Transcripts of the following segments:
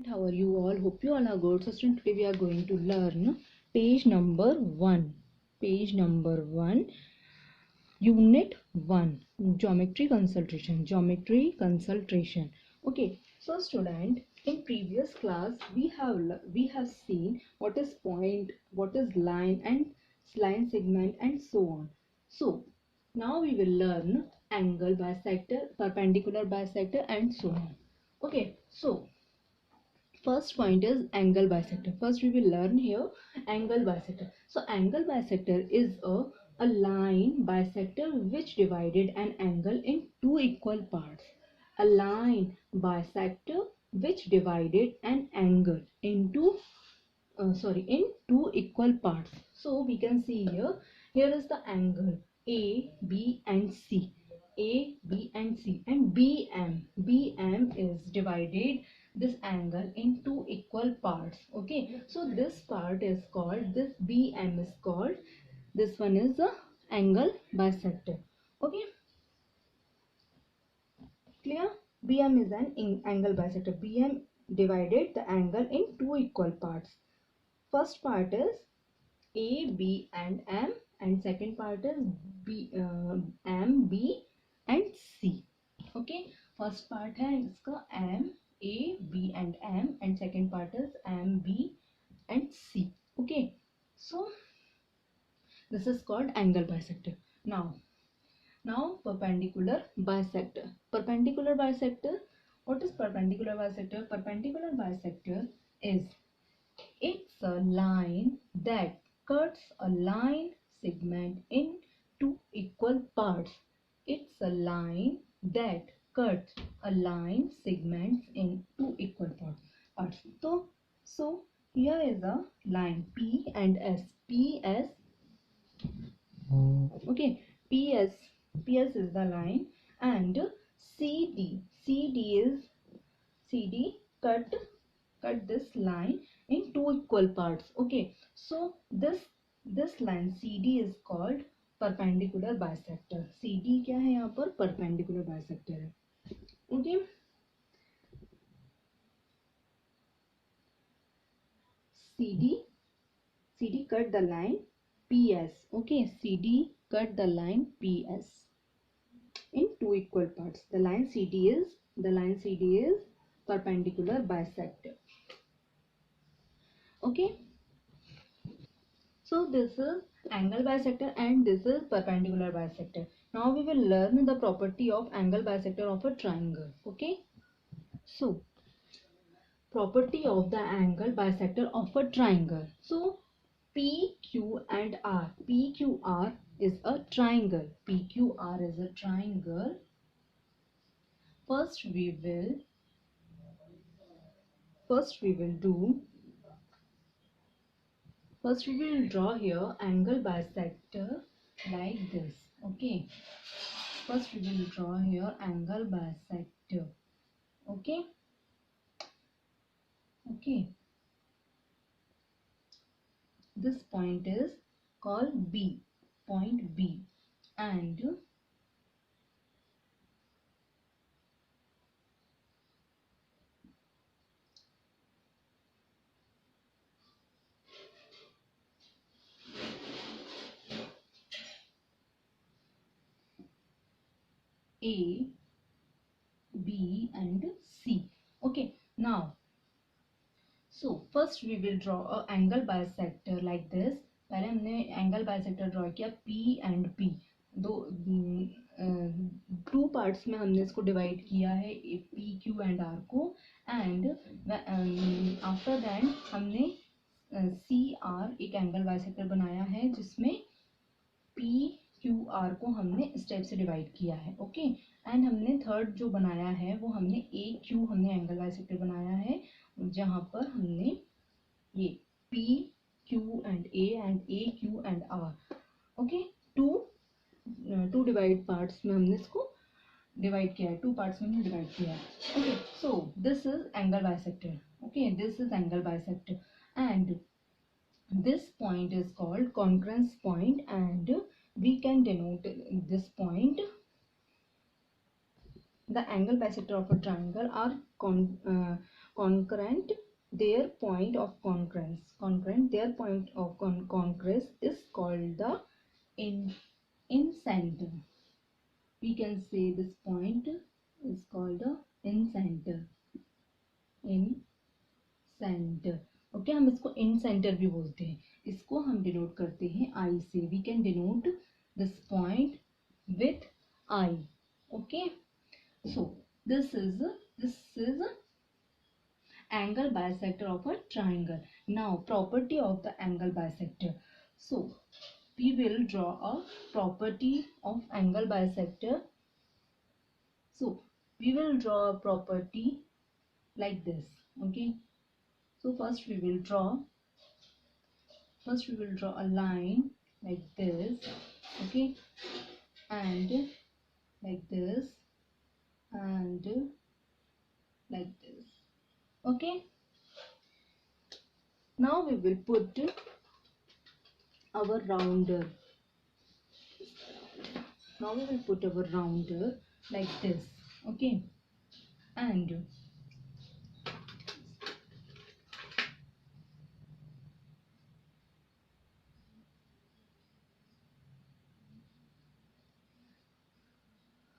How are you all? Hope you all are good. So student, today we are going to learn page number 1. Page number 1, unit 1, geometry consultation. Geometry consultation. Okay. So student, in previous class we have seen what is point, what is line and line segment and so on. So now we will learn angle bisector, perpendicular bisector and so on. Okay. So first point is angle bisector. First we will learn here angle bisector. So angle bisector is a line bisector which divided an angle in two equal parts. A line bisector which divided an angle into in two equal parts. So we can see here is the angle A, B and C. A, B and C and BM. BM is divided this angle in two equal parts. Okay, so this part is called, this BM is called, this one is the angle bisector. Okay, clear? BM is an angle bisector. BM divided the angle in two equal parts. First part is A, B and M and second part is M, B and C. Okay, first part है इसका M, A, B and M and second part is M, B and C. Okay, so this is called angle bisector. Now perpendicular bisector. Perpendicular bisector. What is perpendicular bisector? Perpendicular bisector is, it's a line that cuts a line segment in two equal parts. It's a line that cuts a line segments in two equal parts. So here is a line P and S. PS. Okay, PS is the line and CD cut this line in two equal parts. Okay, so this line CD is called perpendicular bisector. CD क्या है यहाँ पर? Perpendicular bisector है. Okay, CD cut the line PS. Okay, CD cut the line PS in two equal parts. The line CD is perpendicular bisector. Okay, so this is angle bisector and this is perpendicular bisector. Now we will learn the property of angle bisector of a triangle. Okay, so property of the angle bisector of a triangle. So PQ and R. PQR is a triangle. PQR is a triangle. First we will draw here angle bisector like this. Okay, first we will draw here angle bisector. Okay, this point is called B, point B, and A, B and C. Okay, now so first we will draw a angle bisector like this. पहले हमने angle bisector draw किया P and P, two parts में हमने इसको divide किया है P, Q and R को, and after that हमने CR एक एंगल बाइसेक्टर बनाया है जिसमें P, Q, R को हमने स्टेप से डिवाइड किया है. ओके, एंड हमने थर्ड जो बनाया है वो हमने AQ हमने एंगल बाइसेक्टर बनाया है जहां पर हमने ये P, Q and A and AQ and R. Okay, two divide parts में हमने इसको डिवाइड किया है, टू पार्ट्स में हमने डिवाइड किया है. Okay, so this is angle bisector. Okay, this is angle bisector and this point is called concurrence point and we can denote this point. The angle bisector of a triangle are concurrent, their point of concurrent, their point of concurrence is called the incenter. We can say this point is called the incenter. Incenter. Okay, हम इसको incenter भी बोलते हैं. इसको हम denote करते हैं I से. We can denote this point with I. Okay. So this is angle bisector of a triangle. Now property of the angle bisector. So we will draw a property of angle bisector. So we will draw a property like this. Okay. So first we will draw a line like this. Okay. And like this and like this. Okay. Now we will put our rounder. Now we will put our rounder like this. Okay. And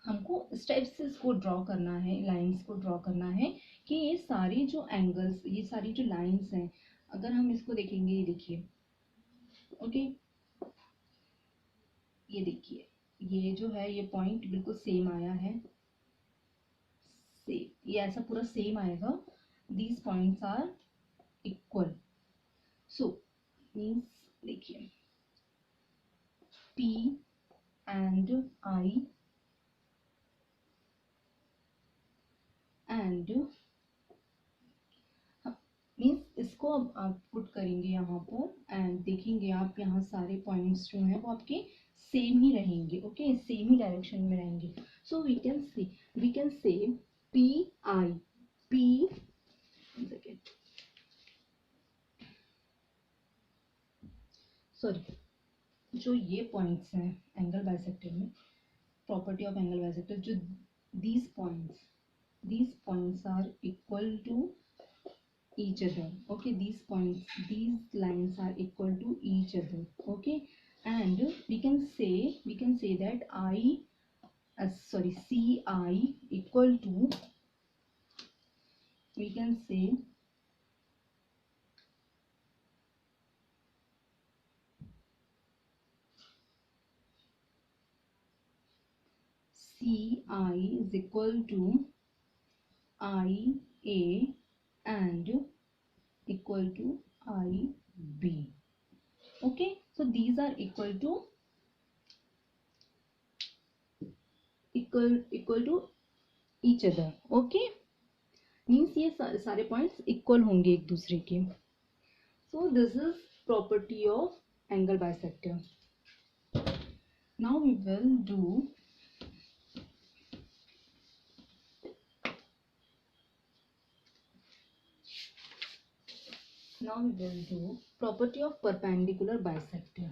हमको steps से इसको draw करना है, lines को draw करना है कि ये सारी जो एंगल्स, ये सारी जो लाइंस हैं, अगर हम इसको देखेंगे, ये देखिए. ओके, ये देखिए, ये जो है ये पॉइंट बिल्कुल सेम आया है. सेम, ये ऐसा पूरा सेम आएगा. These points are equal. So means देखिए, P and I and means इसको अब आप पुट करेंगे यहाँ पर एंड देखेंगे आप यहाँ सारे पॉइंट्स जो हैं वो आपके सेम ही रहेंगे. ओके, सेम ही डायरेक्शन में रहेंगे. So we can say P I, P sorry, जो ये पॉइंट्स हैं एंगल बाइसेक्टर में, प्रॉपर्टी ऑफ एंगल बाइसेक्टर, जो these points are equal to each other. Okay, these lines are equal to each other. Okay, and we can say that CI equal to, we can say CI is equal to IA and equal to IB. Okay, so these are equal to each other. Okay, means ये सारे points equal होंगे एक दूसरे के. So this is property of angle bisector. Now we will do property of perpendicular bisector.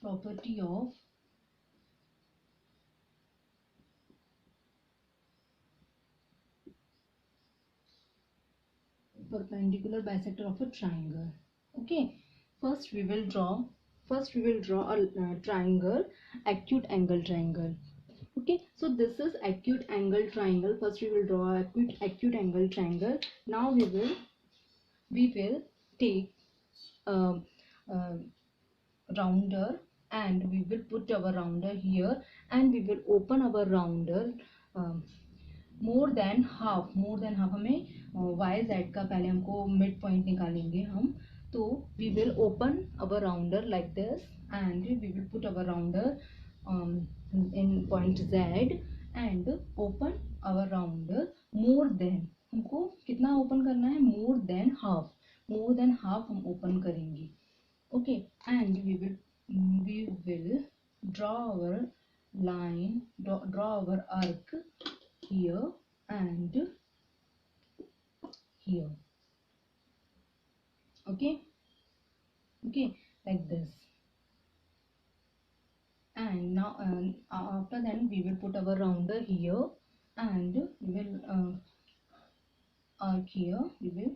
Property of perpendicular bisector of a triangle. Okay, first we will draw a triangle, acute angle triangle. Okay, so this is acute angle triangle. First we will draw acute angle triangle. Now we will take a rounder and we will put our rounder here and we will open our rounder more than half. हमें YZ का पहले हमको mid point निकालेंगे हम. तो we will open our rounder like this and we will put our rounder in point Z and open our rounder more than, हमको कितना open करना है, more than half हम ओपन करेंगे. Okay, and we will draw our line, draw our arc here and here. Okay, like this. And now after that we will put our rounder here and we will arc here. We will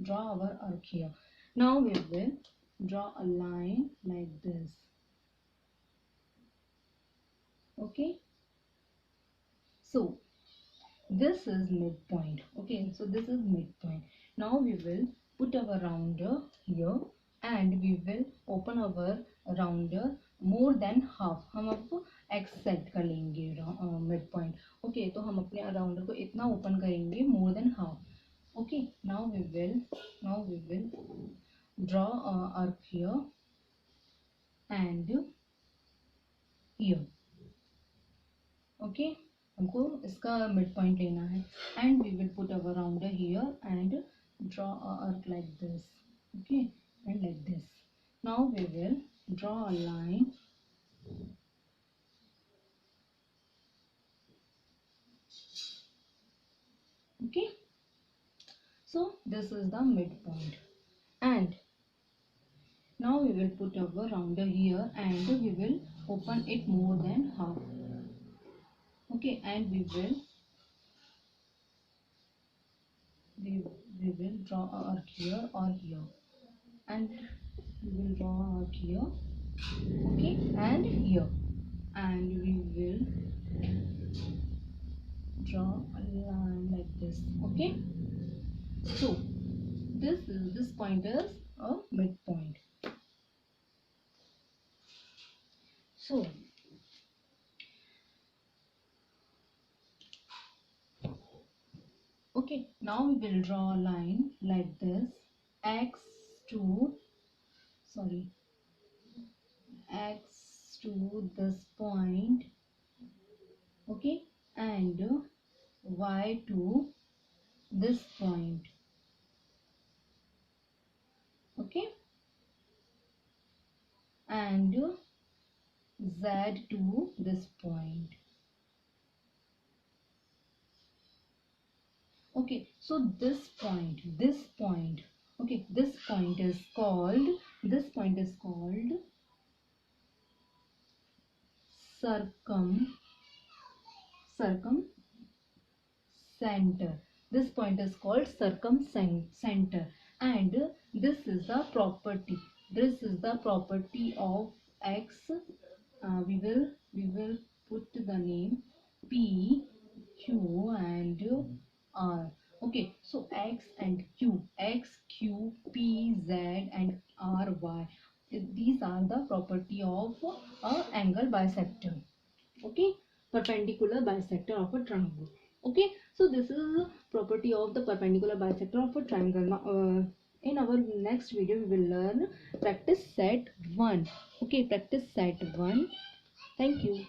draw our arc here. Now we will draw a line like this. Okay, so this is midpoint. Okay, so this is midpoint. Now we will put our rounder here and we will open our rounder more than half. हम अब x set कर लेंगे midpoint. Okay, तो हम अपने rounder को इतना open करेंगे more than half. Okay, now we will draw a arc here and here. Okay, हमको इसका मिड पॉइंट लेना है and we will put our rounder here and draw a arc like this. Okay, and like this. Now we will draw a line. Okay, so this is the midpoint and now we will put our rounder here and we will open it more than half. Okay, and we will draw a arc here or here and we will draw a arc here. Okay, and here, and we will draw a line like this. Okay, so this point is a midpoint. So okay, now we will draw a line like this. X to this point. Okay, and y to this point. Okay, and z to this point. Okay, so this point, okay, this point is called circumcenter. This point is called circumcenter, and this is the property. This is the property of x. We will put the name P, Q, and R. Okay, so X, Q, P, Z, and R, Y. These are the property of a angle bisector. Okay, perpendicular bisector of a triangle. Okay, so this is property of the perpendicular bisector of a triangle. Now, in our next video we will learn practice set 1. Okay, practice set 1. Thank you.